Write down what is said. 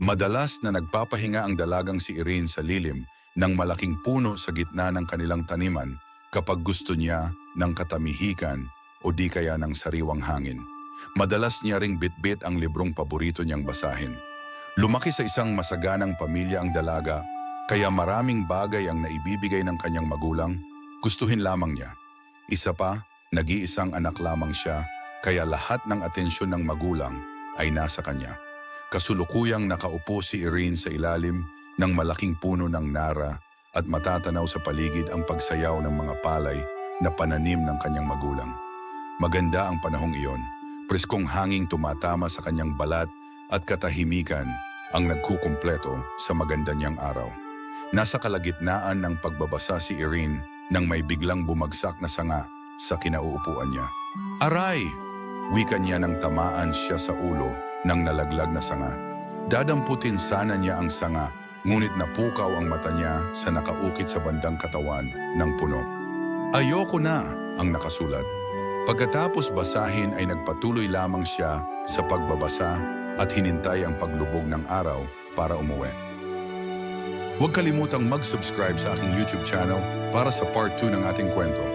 Madalas na nagpapahinga ang dalagang si Irene sa lilim ng malaking puno sa gitna ng kanilang taniman kapag gusto niya ng katamihikan o di kaya ng sariwang hangin. Madalas niya ring bitbit ang librong paborito niyang basahin. Lumaki sa isang masaganang pamilya ang dalaga, kaya maraming bagay ang naibibigay ng kanyang magulang, gustuhin lamang niya. Isa pa, nag-iisang anak lamang siya, kaya lahat ng atensyon ng magulang ay nasa kanya. Kasulukuyang nakaupo si Irene sa ilalim ng malaking puno ng nara at matatanaw sa paligid ang pagsayaw ng mga palay na pananim ng kanyang magulang. Maganda ang panahong iyon. Preskong hanging tumatama sa kanyang balat at katahimikan ang nagkukumpleto sa maganda niyang araw. Nasa kalagitnaan ng pagbabasa si Irene nang may biglang bumagsak na sanga sa kinauupuan niya. "Aray!" Wika niya nang tamaan siya sa ulo ng nalaglag na sanga. Dadamputin sana niya ang sanga, ngunit napukaw ang mata niya sa nakaukit sa bandang katawan ng puno. "Ayoko na," ang nakasulat. Pagkatapos basahin ay nagpatuloy lamang siya sa pagbabasa at hinintay ang paglubog ng araw para umuwi. Huwag kalimutang mag-subscribe sa aking YouTube channel para sa part 2 ng ating kwento.